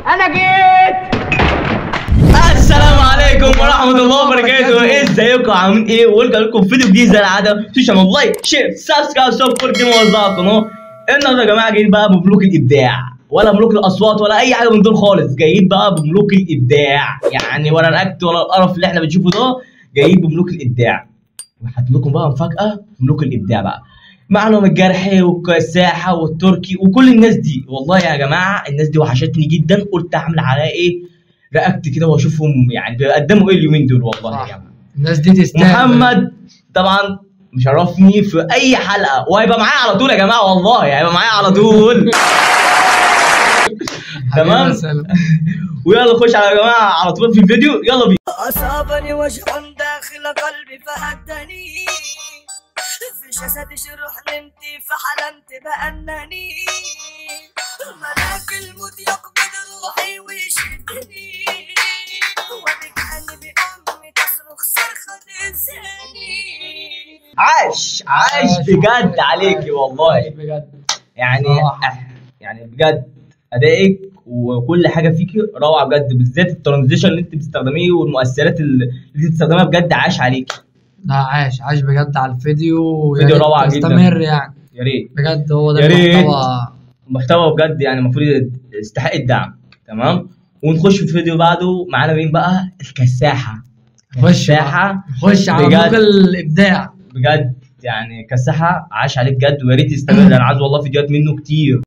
انا جيت. السلام عليكم ورحمه الله وبركاته. ازيكم عاملين ايه؟ وارجع لكم فيديو جديد زي العاده. تشتركوا لايك شير سبسكرايب سبورت دي موزعه القناه. النهارده يا جماعه جايين بقى بملوك الابداع، ولا ملوك الاصوات ولا اي حاجه من دول خالص. جايين بقى بملوك الابداع، يعني ولا الاكت ولا القرف اللي احنا بنشوفه ده. جايين بملوك الابداع. وحاطط لكم بقى مفاجاه في ملوك الابداع بقى. معلوم الجرحي والكساحه والتركي وكل الناس دي. والله يا جماعه الناس دي وحشتني جدا. قلت اعمل عليها ايه رياكت كده واشوفهم يعني بيقدموا ايه اليومين دول. والله يا جماعه الناس دي تستاهل. محمد طبعا مشرفني في اي حلقه وهيبقى معايا على طول يا جماعه. والله هيبقى معايا على طول. تمام. ويلا نخش على يا جماعه على طول في الفيديو. يلا بينا. أصابني وجع داخل قلبي فهدني، في جسدي جروح نمت فحلمت بأنني ملاك الموت يقبض روحي ويشدني، وبجانب أمي تصرخ صرخة إنساني. عاش بجد عليكي والله. بجد يعني يعني بجد ادائك وكل حاجه فيكي روعه بجد، بالذات الترانزيشن اللي انت بتستخدميه والمؤثرات اللي انت بتستخدمها بجد. عاش عليكي. لا عاش بجد على الفيديو. فيديو روعه جدا. استمر يعني. يا ريت بجد هو ده يا ريت. المحتوى. بجد يعني المفروض يستحق الدعم. تمام. ونخش في الفيديو بعده. معانا مين بقى؟ الكساحه. خش على ملوك الابداع بجد. يعني كساحه عاش عليه بجد، ويا ريت يستمر. انا عايز والله فيديوهات منه كتير.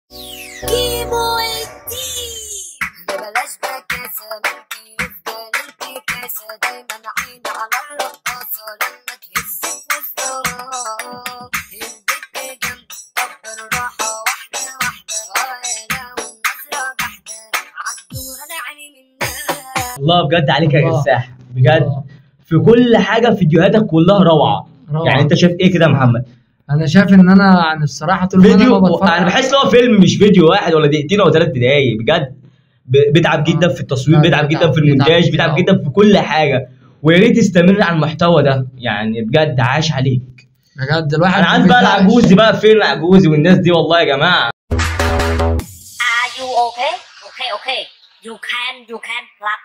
بلاش بكاسة ملكي يفضل انتكاسة، دايما عين على الرقاصة لما تهزك وسطها البت جنب. طب بالراحة واحدة واحدة والنظرة بحدة عدوا انا عيني منها. الله بجد عليك يا كساح بجد. في كل حاجة فيديوهاتك كلها روعة. يعني انت شايف ايه كده يا محمد؟ انا شايف ان انا يعني الصراحة طول فيديو ما بتفرج انا بحس ان هو فيلم مش فيديو واحد ولا دقيقتين ولا 3 دقايق. بجد بيتعب جدا في التصوير، بيتعب جدا في المونتاج، بيتعب جدا في كل حاجه. ويا ريت تستمر على المحتوى ده. يعني بجد عاش عليك بجد. الواحد انا عايز بقى العجوز بقى. فين العجوز والناس دي والله يا جماعه؟ Are you okay? Okay. You can clap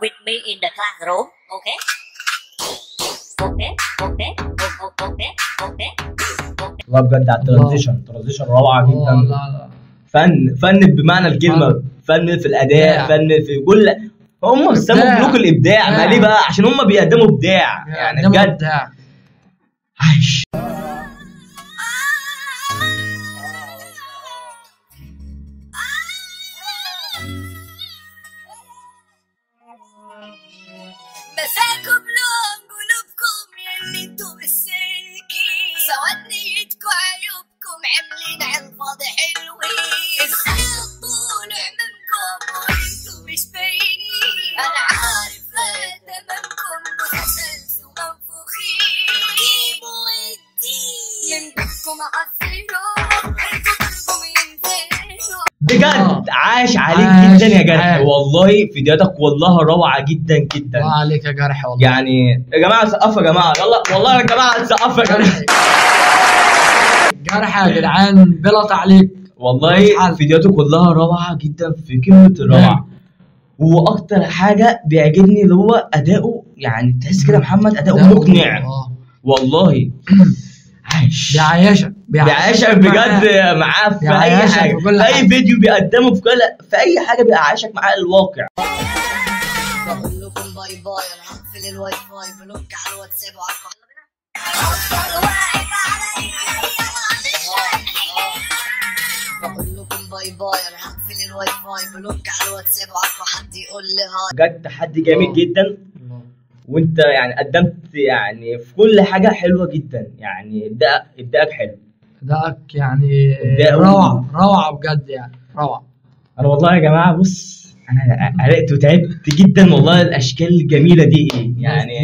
with me in the classroom. Okay. الله بجد على الترانزيشن روعه جدا. لا. فن بمعنى الكلمه. فن في الاداء، فن في كل. هم سموا ملوك الابداع. ما ليه بقى؟ عشان هم بيقدموا ابداع. يعني بجد عايش. مساكم لون قلوبكم يلي انتو بالسالكين، سواد نيتكم عيوبكم عاملين عالفاضي حلوين. ازاي الطولع منكم وانتو مش باينين؟ انا عارفة تمامكم مسلسل ومنفوخين. جيبوا الدين من بكم عالزيرو انتو ينزلوا. بجد عاش عليك جدا يا جرح. والله فيديوهاتك والله روعه جدا جدا. الله عليك يا جرح والله. يعني يا جماعه سقفوا يا جماعه. يلا والله يا جماعه سقفوا يا جماعه. جرح يا جدعان بلا تعليق. والله فيديوهاته كلها روعه جدا في قمه الروعه. واكتر حاجه بيعجبني اللي هو اداؤه. يعني تحس كده محمد اداؤه مقنع. والله عايش. بيعيشك بجد معاه في اي حاجه. في اي فيديو بيقدمه في اي حاجه بيعيشك معاه الواقع. بقول لكم باي باي. انا هقفل الواي فاي بلوك على الواتساب بقول لكم باي باي. انا هقفل الواي فاي بلوك على الواتساب وعارفه حد يقول لي هاي. بجد تحدي جامد جدا. وانت يعني قدمت يعني في كل حاجه حلوه جدا. يعني ابداءك حلو. ابداءك يعني روعه بجد. يعني روعه. انا والله يا جماعه بص انا قلقت وتعبت جدا والله. الاشكال الجميله دي ايه يعني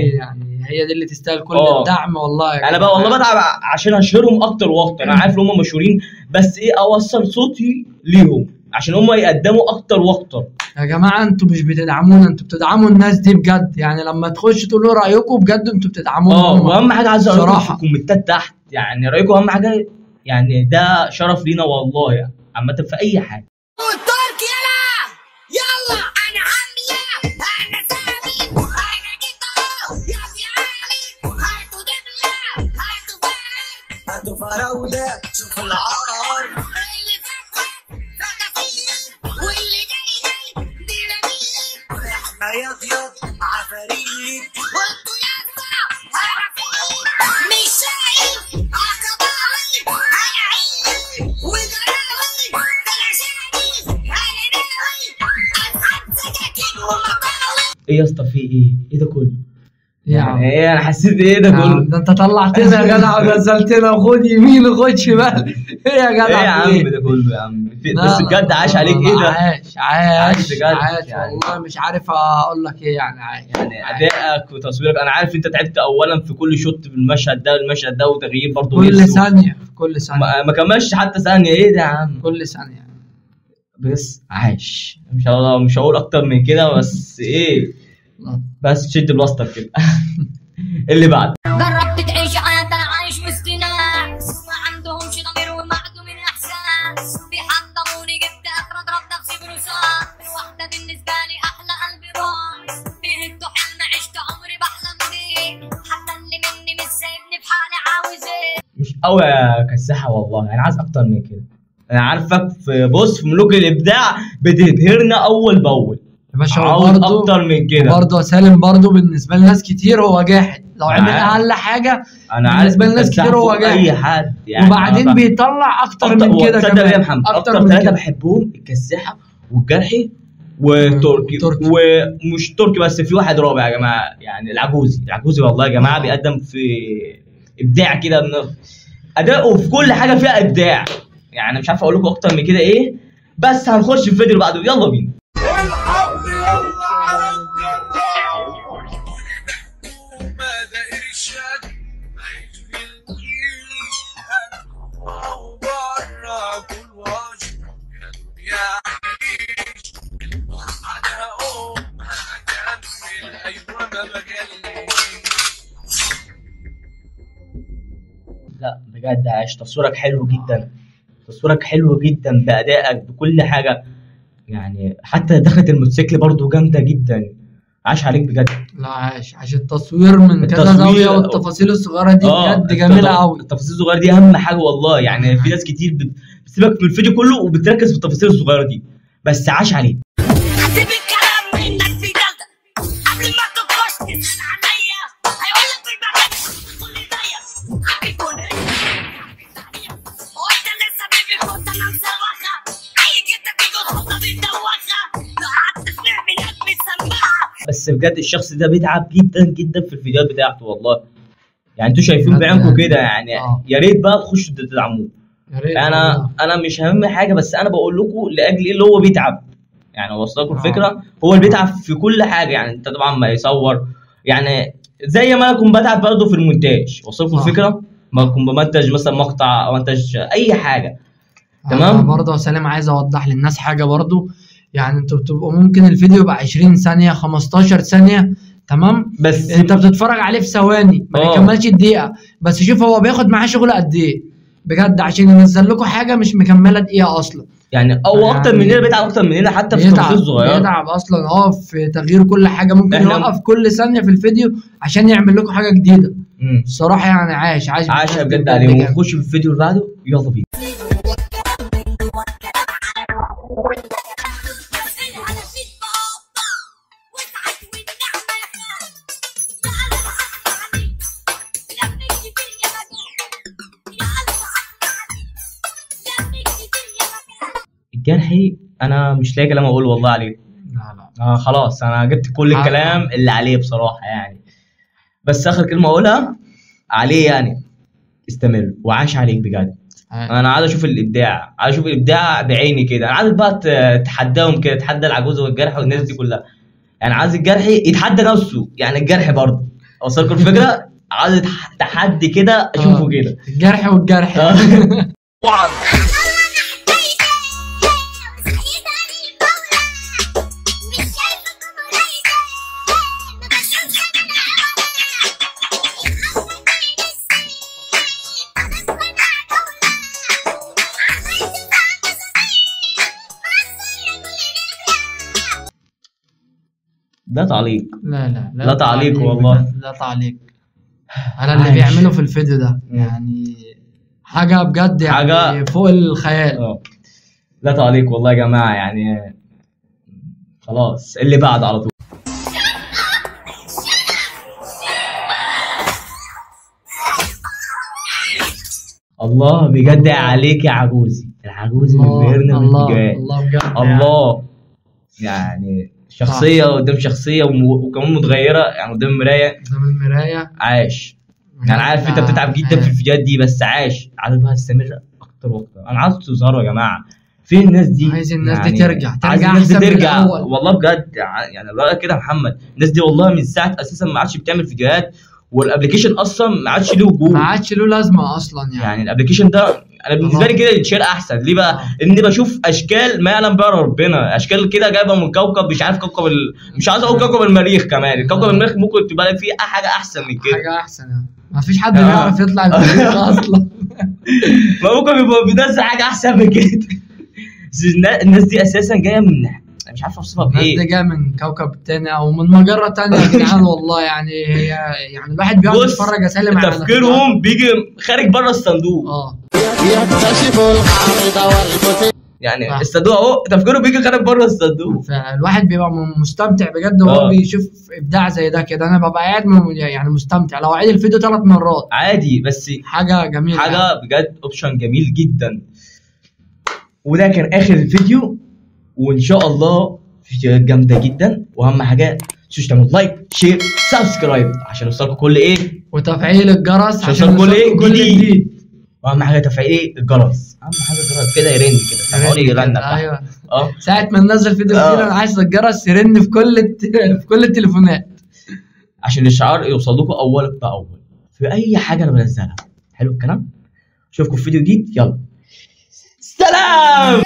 هي دي اللي تستاهل كل الدعم والله. انا بقى والله بتعب عشان اشهرهم اكتر واكتر. انا عارف ان هم مشهورين بس ايه اوصل صوتي ليهم عشان هم يقدموا اكتر واكتر. يا جماعه انتوا مش بتدعمونا، انتوا بتدعموا الناس دي بجد. يعني لما تخشوا تقولوا رايكم بجد انتوا بتدعمونا. واهم حاجه عايز اقول لكم في الكومنتات تحت. يعني رايكم اهم حاجه. يعني ده شرف لينا والله عامه في اي حاجه. ايه يا اسطى في ايه؟ ايه ده كله؟ يا عم يعني ايه انا حسيت ايه ده كله؟ ده انت طلعتنا يا جدع ونزلتنا وخد يمين وخد شمال. ايه يا جدع؟ ايه يا عم ده كله يا عم؟ بس بجد عاش عليك ايه ده؟ عاش بجد عاش يعني. والله مش عارف اقول لك ايه يعني. يعني ادائك وتصويرك، انا عارف انت تعبت اولا في كل شوت في المشهد ده وتغيير برضه كل ثانيه كل ثانيه ما كملش حتى ثانيه. ايه ده يا عم؟ كل ثانيه. بس عاش، مش هقول اكتر من كده، بس ايه بس شد بلاستر كده. اللي بعد جربت تعيش حياة انا عايش مسكينة، ما عندهمش ضمير ومعدومين احساس، بيحطموني جبت اخر اضرب نفسي برصاص، الوحدة بالنسبة لي احلى قلبي راس، بيهدوا حلم عشت عمري بحلم بيه، حتى اللي مني مش سايبني بحالي عاوز ايه. مش قوي يا كساحة والله، انا عايز اكتر من كده. انا عارفك في في ملوك الابداع بتبهرنا اول باول يا باشا. عاوز اكتر من كده. برضه سالم برضه بالنسبه لناس كتير هو جاحد، لو عمل اقل حاجه انا بالنسبه لناس كتير هو جاحد اي حد يعني. وبعدين بيطلع اكتر من كده كمان. يا محمد اكتر ثلاثه بحبهم الكساحة والجرحي وتركي ومش تركي بس، في واحد رابع يا جماعه يعني العجوزي والله يا جماعه بيقدم في ابداع كده، اداؤه في كل حاجه فيها ابداع يعني. مش عارف اقول لكم اكتر من كده ايه، بس هنخش في الفيديو اللي بعده. يلا بينا. لا بجد عاش، تصويرك حلو جدا بأدائك بكل حاجة يعني. حتى دخلة الموتوسيكل برضو جامدة جدا، عاش عليك بجد. لا عاش التصوير من كذا زاوية والتفاصيل الصغيرة دي بجد جميلة قوي. التفاصيل الصغيرة دي أهم حاجة والله يعني. في ناس كتير بتسيبك من الفيديو كله وبتركز في التفاصيل الصغيرة دي، بس عاش عليك. بس بجد الشخص ده بيتعب جدا في الفيديوهات بتاعته والله يعني. انتوا شايفين بعينكم كده يعني. يا ريت بقى تخشوا تدعموه. انا مش اهم حاجه، بس انا بقول لكم لاجل ايه اللي هو بيتعب يعني. اوصل لكم الفكره، هو اللي بيتعب في كل حاجه يعني. انت طبعا ما يصور يعني زي ما انا كنت بتعب برضه في المونتاج. اوصل لكم الفكره، ما كنت بمنتج مثلا مقطع او منتج اي حاجه. تمام. برضه يا سالم عايز اوضح للناس حاجه برضه يعني. انتوا بتبقوا ممكن الفيديو يبقى 20 ثانيه 15 ثانيه تمام، بس انت بتتفرج عليه في ثواني ما يكملش الدقيقه، بس شوف هو بياخد معاه شغل قد ايه بجد عشان ينزل لكم حاجه مش مكمله دقيقه اصلا يعني. او يعني اكتر مننا بيتعب اكتر مننا حتى في التفاصيل الصغيره. بيتعب اصلا في تغيير كل حاجه. ممكن يوقف كل ثانيه في الفيديو عشان يعمل لكم حاجه جديده. الصراحه يعني عاش بجد عليه. ونخش في الفيديو اللي بعده. يلا بينا. الجرحي انا مش لاقي كلام اقوله والله عليه. لا خلاص انا جبت كل الكلام اللي عليه بصراحه يعني. بس اخر كلمه اقولها عليه يعني، استمر وعاش عليك بجد. انا عايز اشوف الابداع بعيني كده. انا عايز بقى تحداهم كده، تحدى العجوز والجرح والناس دي كلها يعني. عايز الجرحي يتحدى نفسه يعني. الجرح برضه اوصلكم الفكره، عايز تحدي كده اشوفه كده. الجرح والجرح. ده تعليق. لا تعليق والله. لا تعليق على اللي بيعمله في الفيديو ده يعني. حاجه بجد يعني حاجة فوق الخيال. لا تعليق والله يا جماعه يعني. خلاص اللي بعد على طول. الله بجد عليك يا عجوزي. العجوزي بيبهرنا بالفيديوهات. الله بجد الله يعني. شخصيه قدام شخصيه وكمان متغيره يعني قدام المرايه. قدام المرايه عاش. يعني عارف انت بتتعب جدا في الفيديوهات دي بس عاش. عايز بقى تستمر اكتر واكتر. انا عايز تظهروا يا جماعه. فين الناس دي؟ عايز الناس يعني دي ترجع عايز الناس دي احسن من ترجع الأول. والله بجد. يعني رأيك كده يا محمد؟ الناس دي والله من ساعه اساسا ما عادش بتعمل فيديوهات والابلكيشن اصلا ما عادش له وجود. ما عادش له لازمه اصلا يعني الابلكيشن ده انا بالنسبه لي كده يتشال احسن. ليه بقى؟ اني بشوف اشكال ما يعلم بها ربنا، اشكال كده جايبه من كوكب مش عارف كوكب مش عايز اقول كوكب المريخ كمان. كوكب المريخ ممكن تبقى فيه حاجه احسن من كده. حاجه احسن يعني. ما فيش حد بيعرف يطلع المريخ اصلا. ما ممكن يبقى بيدرس حاجه احسن من كده. الناس دي اساسا جايه من مش عارف اوصفها بايه. الناس دي جايه من كوكب تاني او من مجره تانية يا جدعان والله. يعني هي يعني الواحد بيقعد يتفرج اسالم على تفكيرهم بيجي خارج بره الصندوق. يكتشفوا الحامضه والبطيء. يعني الصندوق اهو تفكيره بيجي خارج بره الصندوق. فالواحد بيبقى مستمتع بجد وهو بيشوف ابداع زي ده كده. انا ببقى قاعد يعني مستمتع لو اعيد الفيديو 3 مرات عادي. بس حاجه جميله حاجه يعني. بجد اوبشن جميل جدا. وده كان اخر الفيديو وان شاء الله فيديوهات جامده جدا. واهم حاجه متنسوش تعملوا لايك شير سبسكرايب عشان يوصلكم كل ايه وتفعيل الجرس عشان يوصلكم كل ايه جديد. واهم حاجه تفعيل الجرس. اهم حاجه الجرس كده يرن كده سامعوني يرن. ايوه ساعه ما ننزل فيديو جديد انا عايز الجرس يرن في كل التليفونات عشان الاشعار يوصل لكم اول باول في اي حاجه انا بنزلها. حلو الكلام. اشوفكم في فيديو جديد. يلا سلام.